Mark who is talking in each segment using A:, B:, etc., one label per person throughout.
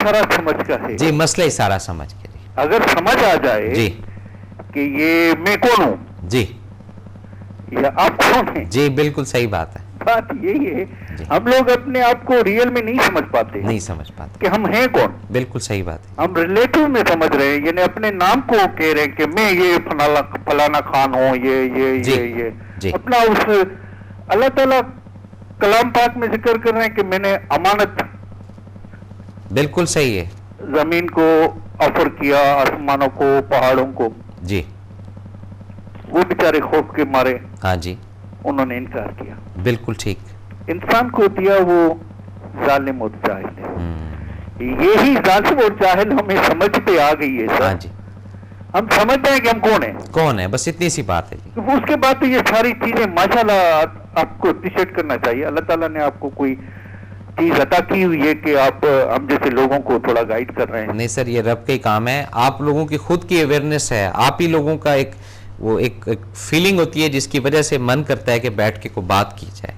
A: सारा समझ का है
B: जी, मसला ही सारा समझ के जी।
A: अगर समझ आ जाए
B: जी
A: कि ये मैं कौन हूँ
B: जी
A: या आप कौन हैं,
B: जी, बिल्कुल सही बात है
A: बात यही है।
B: जी।
A: हम लोग अपने आप को रियल में नहीं समझ पाते
B: नहीं समझ पाते,
A: कि हम हैं कौन।
B: बिल्कुल सही बात है।
A: हम रिलेटिव में समझ रहे हैं, यानी अपने नाम को कह रहे हैं कि मैं ये फलाना खान हूँ,
B: जी,
A: ये
B: जी।
A: अपना उस अल्लाह ताला कलाम पाक में जिक्र कर रहे हैं कि मैंने अमानत
B: बिल्कुल सही है
A: जमीन को ऑफर किया, आसमानों को, पहाड़ों को।
B: जी।
A: वो बेचारे खौफ के मारे
B: हाँ जी,
A: उन्होंने इनकार किया।
B: बिल्कुल ठीक।
A: इंसान को दिया वो जालिम और जाहिल है। यही जालिम और जाहिल हमें समझ पे आ गई है सर।
B: हाँ जी,
A: हम समझते हैं कि हम कौन है,
B: कौन है, बस इतनी सी बात है जी।
A: उसके बाद तो ये सारी चीजें माशाल्लाह आपको अप्रिशिएट करना चाहिए। अल्लाह ताला ने आपको कोई चीज अता की हुई है कि आप हम जैसे लोगों को थोड़ा गाइड कर रहे हैं।
B: नहीं सर, ये रब का ही काम है। आप लोगों की खुद की अवेयरनेस है, आप ही लोगों का एक फीलिंग होती है जिसकी वजह से मन करता है कि बैठ के कोई बात की जाए।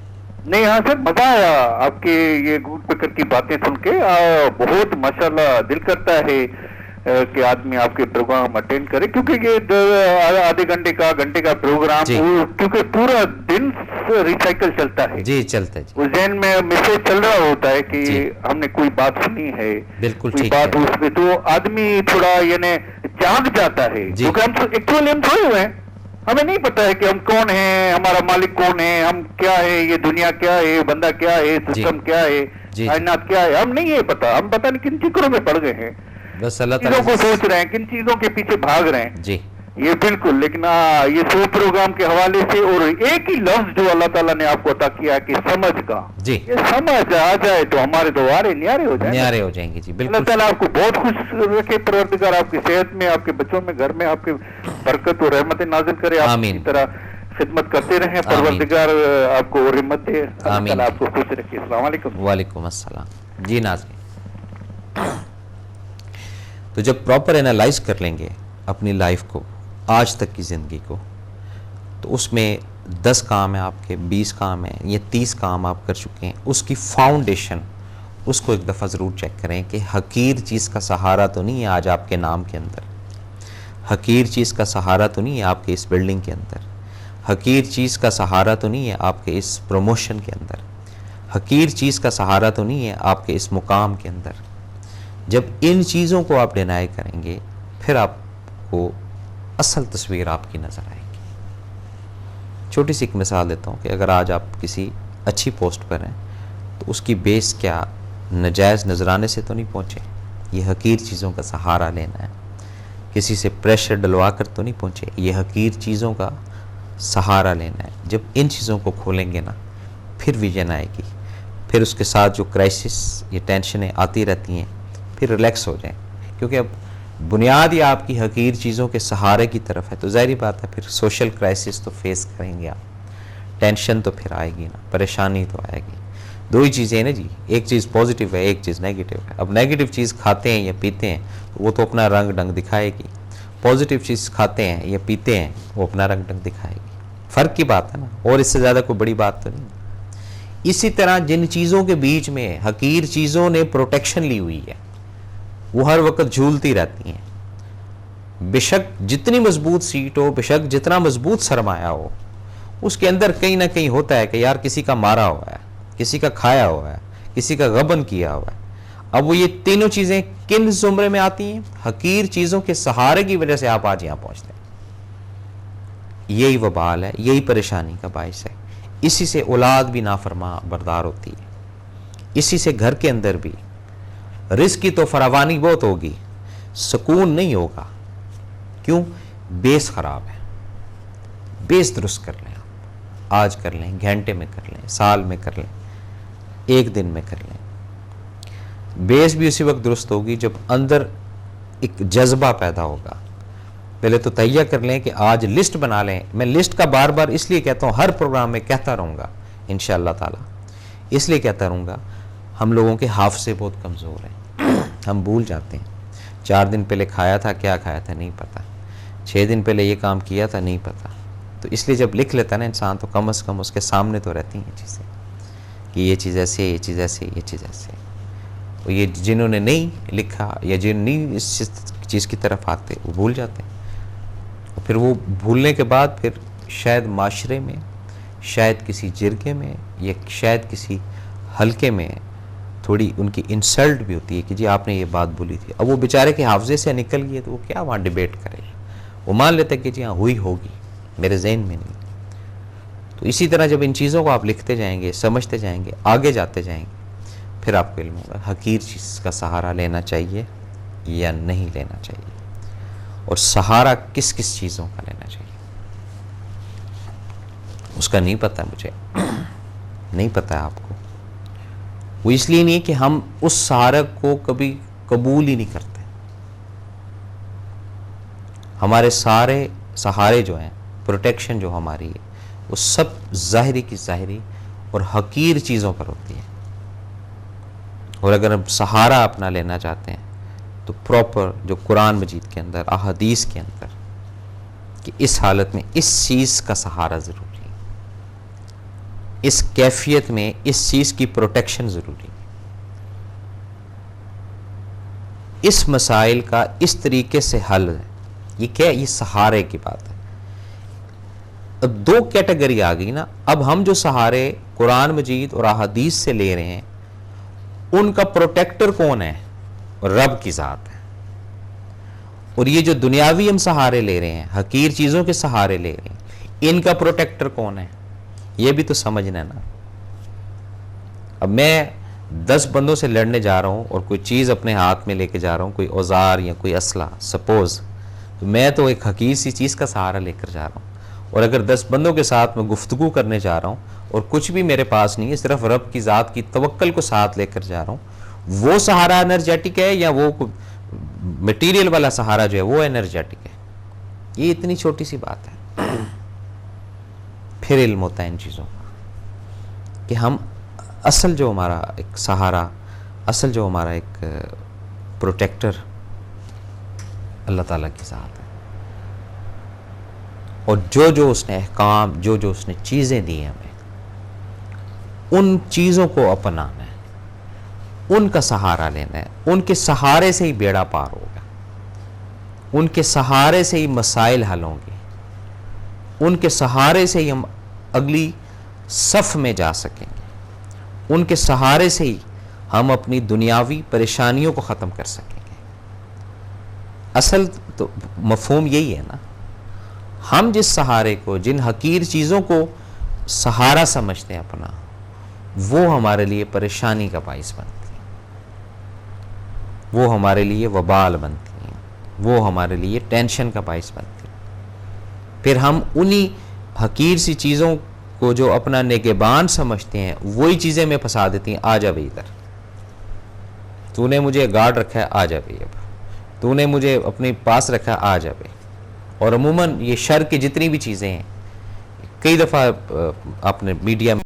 A: नहीं, हाँ सर, मजा आया आपके ये गुड फिक्र की बातें सुन के। बहुत माशाल्लाह दिल करता है कि आदमी आपके प्रोग्राम अटेंड करे, क्योंकि ये आधे घंटे का प्रोग्राम, क्योंकि पूरा दिन रिसाइकल चलता है
B: जी, चलता है जी।
A: उस जहन में मैसेज चल रहा होता है कि हमने कोई बात सुनी है,
B: बिल्कुल
A: कोई
B: ठीक
A: बात
B: है।
A: उसमें तो आदमी थोड़ा यानी जाग जाता है, क्योंकि हम एक्चुअली हम सोए हुए हैं, हमें नहीं पता है कि हम कौन हैं, हमारा मालिक कौन है, हम क्या है, ये दुनिया क्या है, बंदा क्या है, सिस्टम क्या है, कायनात क्या है, हम नहीं है पता। हम पता नहीं किन फिक्रों में पड़ गए हैं,
B: बस अल्लाह
A: चीजों को सोच रहे हैं, किन चीजों के पीछे भाग रहे हैं
B: जी।
A: ये बिल्कुल। लेकिन ये शो प्रोग्राम के हवाले से और एक ही लफ्ज जो अल्लाह ताला ने आपको अता किया कि समझ का,
B: जी,
A: ये समझ आ जाए तो हमारे द्वारे न्यारे हो जाए,
B: न्यारे हो जाएंगे जी। बिल्कुल।
A: अल्लाह ताला आपको बहुत खुश रखे, परवरदिगार आपकी सेहत में, आपके बच्चों में, घर में आपके बरकत और रहमत नाजिल करे, आप इसी तरह खिदमत करते रहें, परवरदिगार आपको और हिम्मत दे, अल्लाह ताला आपको खुश रखे। अस्सलाम वालेकुम।
B: वालेकुम अस्सलाम जी। नाज़रीन, तो जब प्रॉपर एनालाइज कर लेंगे अपनी लाइफ को, आज तक की ज़िंदगी को, तो उसमें 10 काम है आपके, 20 काम है या 30 काम आप कर चुके हैं, उसकी फाउंडेशन उसको एक दफ़ा ज़रूर चेक करें कि हकीर चीज़ का सहारा तो नहीं है आज आपके नाम के अंदर, हकीर चीज़ का सहारा तो नहीं है आपके इस बिल्डिंग के अंदर, हकीर चीज़ का सहारा तो नहीं है आपके इस प्रमोशन के अंदर, हकीर चीज़ का सहारा तो नहीं है आपके इस मुकाम के अंदर। जब इन चीज़ों को आप डिनाई करेंगे, फिर आपको असल तस्वीर आपकी नज़र आएगी। छोटी सी एक मिसाल देता हूँ कि अगर आज आप किसी अच्छी पोस्ट पर हैं तो उसकी बेस क्या नजायज़ नजराने से तो नहीं पहुँचे, ये हकीर चीज़ों का सहारा लेना है। किसी से प्रेशर डलवा कर तो नहीं पहुँचे, ये हकीर चीज़ों का सहारा लेना है। जब इन चीज़ों को खोलेंगे ना, फिर विजन आएगी, फिर उसके साथ जो क्राइसिस, ये टेंशनें आती रहती हैं, फिर रिलैक्स हो जाएं, क्योंकि अब बुनियाद ही आपकी हकीर चीज़ों के सहारे की तरफ है। तो ज़ाहिर बात है फिर सोशल क्राइसिस तो फेस करेंगे आप, टेंशन तो फिर आएगी ना, परेशानी तो आएगी। दो ही चीज़ें ना जी, एक चीज़ पॉजिटिव है, एक चीज़ नेगेटिव है। अब नेगेटिव चीज़ खाते हैं या पीते हैं तो वो तो अपना रंग ढंग दिखाएगी, पॉजिटिव चीज़ खाते हैं या पीते हैं वो अपना रंग ढंग दिखाएगी। फ़र्क की बात है ना, और इससे ज़्यादा कोई बड़ी बात तो नहीं। इसी तरह जिन चीज़ों के बीच में हकीर चीज़ों ने प्रोटेक्शन ली हुई है, वो हर वक्त झूलती रहती हैं। बेशक जितनी मजबूत सीट हो, बेशक जितना मजबूत सरमाया हो, उसके अंदर कहीं ना कहीं होता है कि यार किसी का मारा हुआ है, किसी का खाया हुआ है, किसी का गबन किया हुआ है। अब वो ये तीनों चीज़ें किन जुमरे में आती हैं? हकीर चीज़ों के सहारे की वजह से आप आज यहाँ पहुँचते हैं। यही वबाल है, यही परेशानी का बायस है। इसी से औलाद भी नाफरमा बरदार होती है, इसी से घर के अंदर भी रिस्क की तो फरावानी बहुत होगी, सुकून नहीं होगा। क्यों? बेस खराब है। बेस दुरुस्त कर लें आप, आज कर लें, घंटे में कर लें, साल में कर लें, एक दिन में कर लें। बेस भी उसी वक्त दुरुस्त होगी जब अंदर एक जज्बा पैदा होगा। पहले तो तैयार कर लें कि आज लिस्ट बना लें। मैं लिस्ट का बार बार इसलिए कहता हूँ, हर प्रोग्राम में कहता रहूँगा इंशाअल्लाह ताला, इसलिए कहता रहूँगा, हम लोगों के हाफ़ज़े बहुत कमज़ोर हैं, हम भूल जाते हैं। 4 दिन पहले खाया था, क्या खाया था नहीं पता, 6 दिन पहले ये काम किया था नहीं पता। तो इसलिए जब लिख लेता है ना इंसान, तो कम अज़ कम उसके सामने तो रहती हैं चीज़ें कि ये चीज़ ऐसे, ये चीज़ ऐसे, ये चीज़ ऐसे। اور یہ جنہوں نے نہیں لکھا یا جن نہیں اس چیز کی طرف آتے وہ بھول جاتے ہیں، اور پھر وہ بھولنے کے بعد پھر شاید معاشرے میں، شاید کسی جرگے میں یا شاید کسی حلقے میں تھوڑی ان کی انسلٹ بھی ہوتی ہے کہ جی آپ نے یہ بات بولی تھی. اب وہ بیچارے کے حافظے سے نکل گئی تو وہ کیا وہاں ڈیبیٹ کرے، وہ مان لیتے کہ جی ہاں ہوئی ہوگی، میرے ذہن میں نہیں. تو اسی طرح جب ان چیزوں کو آپ لکھتے جائیں گے، سمجھتے جائیں گے، آگے جاتے جائیں گے، پھر آپ کو علم ہوگا حقیر چیز کا سہارا لینا چاہیے یا نہیں لینا چاہیے، اور سہارا کس کس چیزوں کا لینا چاہیے. اس کا نہیں پتہ مجھے، نہیں پتہ ہے آپ کو. وہ اس لیے نہیں کہ ہم اس سہارے کو کبھی قبول ہی نہیں کرتے. ہمارے سارے سہارے جو ہیں، پروٹیکشن جو ہماری ہے، وہ سب ظاہری کی ظاہری اور حقیر چیزوں پر ہوتی ہے. اور اگر ہم سہارا اپنا لینا چاہتے ہیں تو پراپر جو قرآن مجید کے اندر، احادیث کے اندر، کہ اس حالت میں اس چیز کا سہارا ضروری ہے، اس کیفیت میں اس چیز کی پروٹیکشن ضروری ہے، اس مسائل کا اس طریقے سے حل ہے. یہ کیا، یہ سہارے کی بات ہے. اب دو کیٹیگری آ گئی نا. اب ہم جو سہارے قرآن مجید اور احادیث سے لے رہے ہیں ان کا پروٹیکٹر کون ہے؟ رب کی ذات ہے. اور یہ جو دنیاوی ہم سہارے لے رہے ہیں، حقیر چیزوں کے سہارے لے رہے ہیں، ان کا پروٹیکٹر کون ہے؟ یہ بھی تو سمجھنا نا. اب میں 10 بندوں سے لڑنے جا رہا ہوں اور کوئی چیز اپنے ہاتھ میں لے کے جا رہا ہوں، کوئی اوزار یا کوئی اسلحہ سپوز، تو میں تو ایک حقیر سی چیز کا سہارا لے کر جا رہا ہوں. اور اگر 10 بندوں کے ساتھ میں گفتگو کرنے جا رہا ہوں اور کچھ بھی میرے پاس نہیں ہے، صرف رب کی ذات کی توکل کو ساتھ لے کر جا رہا ہوں، وہ سہارا انرجیٹک ہے یا وہ مٹیریل والا سہارا جو ہے وہ انرجیٹک ہے؟ یہ اتنی چھوٹی سی بات ہے. پھر علم ہوتا ہے ان چیزوں کا کہ ہم اصل جو ہمارا ایک سہارا، اصل جو ہمارا ایک پروٹیکٹر اللہ تعالیٰ کی ذات ہے. اور جو اس نے احکام، جو اس نے چیزیں دی ہیں ہمیں، ان چیزوں کو اپنانا ہے، ان کا سہارا لینا ہے. ان کے سہارے سے ہی بیڑا پار ہوگا، ان کے سہارے سے ہی مسائل حل ہوں گے، ان کے سہارے سے ہی ہم اگلی صف میں جا سکیں گے، ان کے سہارے سے ہی ہم اپنی دنیاوی پریشانیوں کو ختم کر سکیں گے. اصل تو مفہوم یہی ہے نا. ہم جس سہارے کو، جن حقیر چیزوں کو سہارا سمجھتے ہیں اپنا، وہ ہمارے لیے پریشانی کا باعث بنتی ہیں، وہ ہمارے لیے وبال بنتی ہیں، وہ ہمارے لیے ٹینشن کا باعث بنتی ہیں. پھر ہم انہی حقیر سی چیزوں کو جو اپنا نگہبان سمجھتے ہیں، وہی چیزیں میں پھنسا دیتی ہیں. آ جا بھائی ادھر، تو نے مجھے گارڈ رکھا ہے، آ جا بھائی، اب تو نے مجھے اپنے پاس رکھا ہے، آ جا بھائی. اور عموماً یہ شر کی جتنی بھی چیزیں ہیں، کئی دفعہ آپ نے میڈیا میں